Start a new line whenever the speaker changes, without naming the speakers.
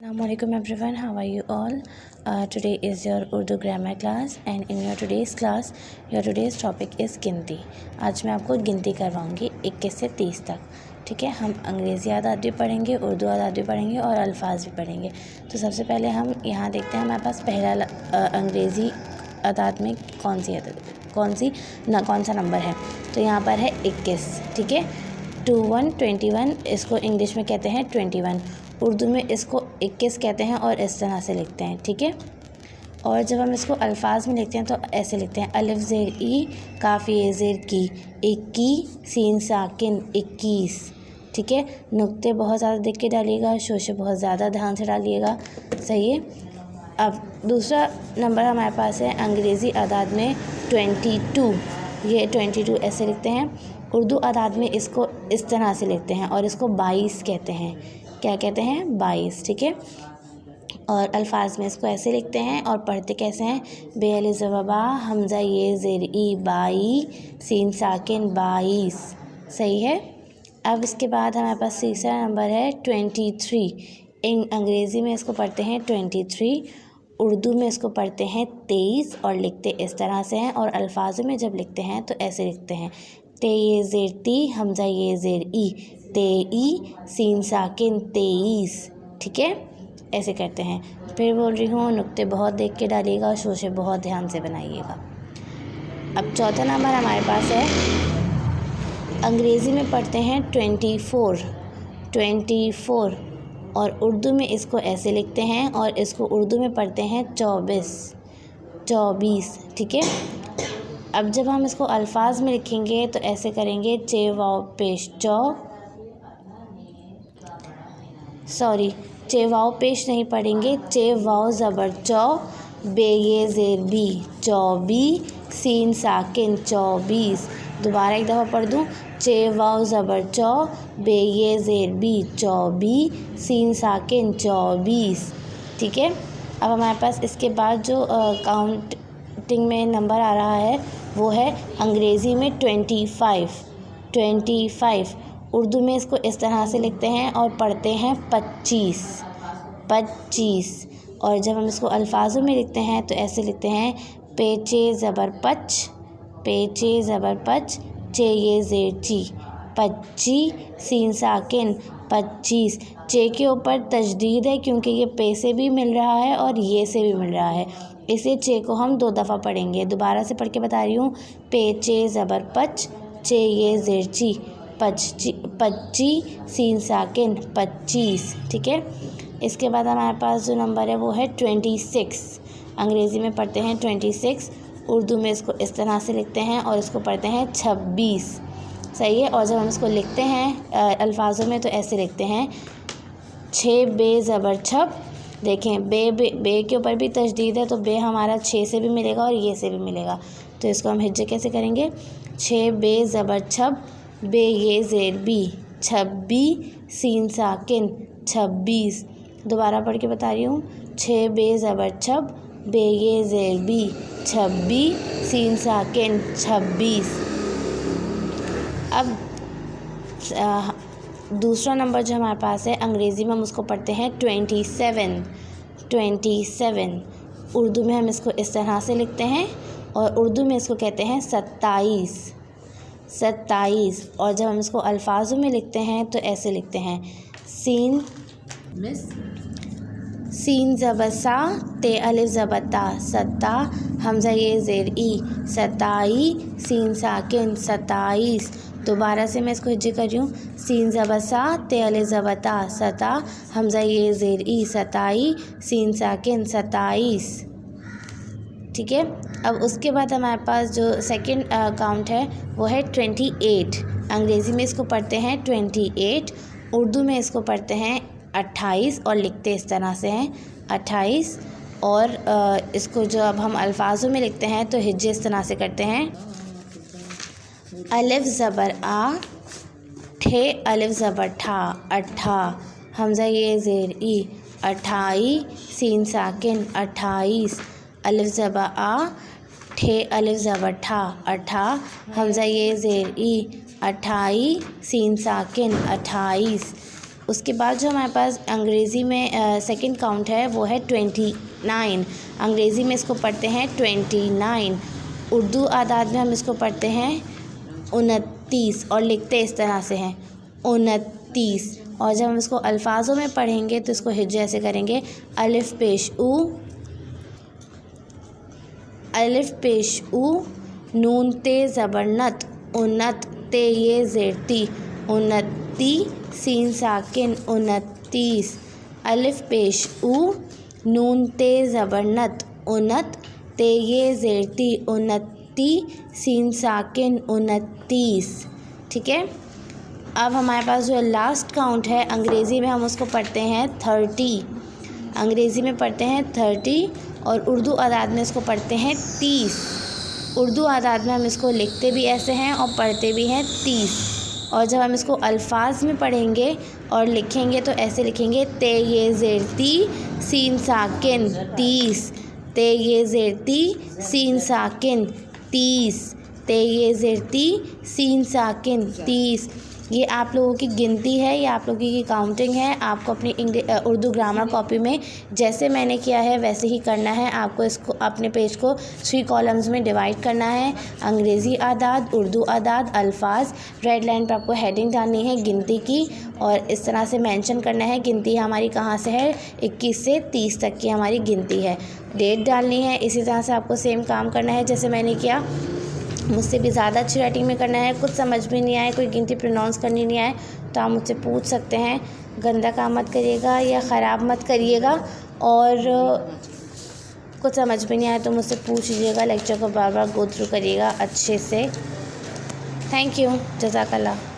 Assalamualaikum everyone, how are you all? Today is your Urdu grammar class and in your today's class, your today's topic is गिनती। आज मैं आपको गिनती करवाऊँगी 21 से 30 तक। ठीक है, हम अंग्रेज़ी आदात भी पढ़ेंगे, उर्दू आदात भी पढ़ेंगे और अल्फाज भी पढ़ेंगे। तो सबसे पहले हम यहाँ देखते हैं हमारे पास पहला अंग्रेज़ी आदात में कौन सा नंबर है। तो यहाँ पर है 21। ठीक है, 21 इसको इंग्लिश में कहते हैं 21, उर्दू में इसको 21 कहते हैं और इस तरह से लिखते हैं। ठीक है, और जब हम इसको अल्फाज में लिखते हैं तो ऐसे लिखते हैं अलिफ ज़ेर ई काफ़ी ज़ेर की 21 सीन साकिन 21। ठीक है, नुक्ते बहुत ज़्यादा देख के डालिएगा, शोशे बहुत ज़्यादा ध्यान से डालिएगा। सही है। अब दूसरा नंबर हमारे पास है अंग्रेज़ी आदाद में 22। ये 22 ऐसे लिखते हैं। उर्दू आदाद में इसको इस तरह से लिखते हैं और इसको 22 कहते हैं। क्या कहते हैं? 22। ठीक है, और अल्फाज में इसको ऐसे लिखते हैं और पढ़ते कैसे हैं? बे अलिफ ज़बर बा हमज़ा ये ज़ेर ई 22 सीन साकिन 22। सही है। अब इसके बाद हमारे पास तीसरा नंबर है 23। अंग्रेज़ी में इसको पढ़ते हैं 23, उर्दू में इसको पढ़ते हैं 23 और लिखते इस तरह से हैं। और अल्फाजों में जब लिखते हैं तो ऐसे लिखते हैं ते ये ज़ेर ती हमज़ा ये ज़ेर ई 23 सीन साकिन 23। ठीक है, ऐसे करते हैं। फिर बोल रही हूँ नुक्ते बहुत देख के डालिएगा, शोशे बहुत ध्यान से बनाइएगा। अब चौथा नंबर हमारे पास है अंग्रेज़ी में पढ़ते हैं 24 और उर्दू में इसको ऐसे लिखते हैं और इसको उर्दू में पढ़ते हैं 24। ठीक है, अब जब हम इसको अल्फाज में लिखेंगे तो ऐसे करेंगे चे वाव पेश नहीं पढ़ेंगे, चे वाव ज़बर चौ बे ये ज़ेर बी 24 सीन साकिन 24। दोबारा एक दफ़ा पढ़ दूँ, चे वाव ज़बर चौ बे ये ज़ेर बी 24 सीन साकिन 24। ठीक है, अब हमारे पास इसके बाद जो काउंटिंग में नंबर आ रहा है वो है अंग्रेज़ी में 25। उर्दू में इसको इस तरह से लिखते हैं और पढ़ते हैं 25। और जब हम इसको अल्फाजों में लिखते हैं तो ऐसे लिखते हैं पेचे ज़बर पच चे ये ज़ेर ची 25 सीन साकिन 25। चे के ऊपर तजदीद है क्योंकि ये पे से भी मिल रहा है और ये से भी मिल रहा है, इसलिए चे को हम 2 दफ़ा पढ़ेंगे। दोबारा से पढ़ के बता रही हूँ, पेचे ज़बर पच चे ये ज़ेर ची 25 सीन साकिन 25। ठीक है, इसके बाद हमारे पास जो नंबर है वो है 26। अंग्रेज़ी में पढ़ते हैं 26, उर्दू में इसको इस तरह से लिखते हैं और इसको पढ़ते हैं 26। सही है, और जब हम इसको लिखते हैं अल्फाजों में तो ऐसे लिखते हैं 6 बे ज़बर छब। देखें बे के ऊपर भी तजदीद है तो बे हमारा 6 से भी मिलेगा और ये से भी मिलेगा। तो इसको हम हिज्जे कैसे करेंगे? 6 बे ज़बर छब बे ये ज़ेर बी 26 सीन साकिन 26। दोबारा पढ़ के बता रही हूँ, 6 बे ज़बर छब बे ये ज़ेर बी 26 सीन साकिन 26। अब दूसरा नंबर जो हमारे पास है अंग्रेज़ी में हम उसको पढ़ते हैं 27। उर्दू में हम इसको इस तरह से लिखते हैं और उर्दू में इसको कहते हैं 27। और जब हम इसको अल्फाजों में लिखते हैं तो ऐसे लिखते हैं सीन ज़बर सा ते अलिफ ज़बर ता सत्ता हमज़ा ये ज़ेर ई 27 सीन साकिन 27। दोबारा से मैं इसको हिज्जे कर रही हूँ, सीन ज़बर सा ते अलिफ ज़बर ता सता हमज़ा ये ज़ेर ई 27 सीन साकिन 27। ठीक है, अब उसके बाद हमारे पास जो सेकंड काउंट है वो है 28। अंग्रेज़ी में इसको पढ़ते हैं 28, उर्दू में इसको पढ़ते हैं 28 और लिखते इस तरह से हैं 28। और इसको जो अब हम अल्फाजों में लिखते हैं तो हिज्जे इस तरह से करते हैं अलिफ ज़बर आ ठे अलिफ ज़बर ठा 28 हमज़ा ये ज़ेर ई 28 सीन साकिन 28। अलिफ ज़बर आ ठे अलिफ ज़बर ठा 28 हमज़ा ये ज़ेर ई 28 सीन साकिन 28। उसके बाद जो हमारे पास अंग्रेज़ी में सेकंड काउंट है वो है 29। अंग्रेज़ी में इसको पढ़ते हैं 29। उर्दू आदाद में हम इसको पढ़ते हैं 29 और लिखते इस तरह से हैं 29। और जब हम इसको अल्फाजों में पढ़ेंगे तो इसको हिज्जे ऐसे करेंगे, अलिफ पेश ऊ, अलिफ पेश ऊ, नून ते ज़बरनत, उन्नत, ते ये ज़ेरती, उन्नती, सीन साकिन, 29। अलिफ पेश ऊ, नून ते ज़बरनत, उन्नत, ते ये ज़ेरती, उन्नती, सीन साकिन, 29। ठीक है। अब हमारे पास जो लास्ट काउंट है अंग्रेज़ी में हम उसको पढ़ते हैं 30। अंग्रेज़ी में पढ़ते हैं 30 और उर्दू आदाद में इसको पढ़ते हैं 30। उर्दू आदाद में हम इसको लिखते भी ऐसे हैं और पढ़ते भी हैं 30। और जब हम इसको अल्फाज में पढ़ेंगे और लिखेंगे तो ऐसे लिखेंगे, ते ये ज़ेरती, सीन साकिन, 30, ते ये ज़ेरती, सीन साकिन, 30, ते ये ज़ेरती, सीन साकिन, 30। ये आप लोगों की गिनती है, ये आप लोगों की काउंटिंग है। आपको अपनी उर्दू ग्रामर कॉपी में जैसे मैंने किया है वैसे ही करना है। आपको इसको अपने पेज को 3 कॉलम्स में डिवाइड करना है, अंग्रेज़ी आदाद, उर्दू आदाद, अल्फाज। रेड लाइन पर आपको हेडिंग डालनी है गिनती की और इस तरह से मेंशन करना है गिनती हमारी कहाँ से है, 21 से 30 तक की हमारी गिनती है। डेट डालनी है। इसी तरह से आपको सेम काम करना है जैसे मैंने किया। मुझसे भी ज़्यादा अच्छी राइटिंग में करना है, कुछ समझ में नहीं आए, कोई गिनती प्रोनाउंस करनी नहीं आए तो आप मुझसे पूछ सकते हैं। गंदा काम मत करिएगा या ख़राब मत करिएगा और कुछ समझ में नहीं आए तो मुझसे पूछ लीजिएगा। लेक्चर को बार बार गो थ्रू करिएगा अच्छे से। Thank you. जज़ाकल्लाह।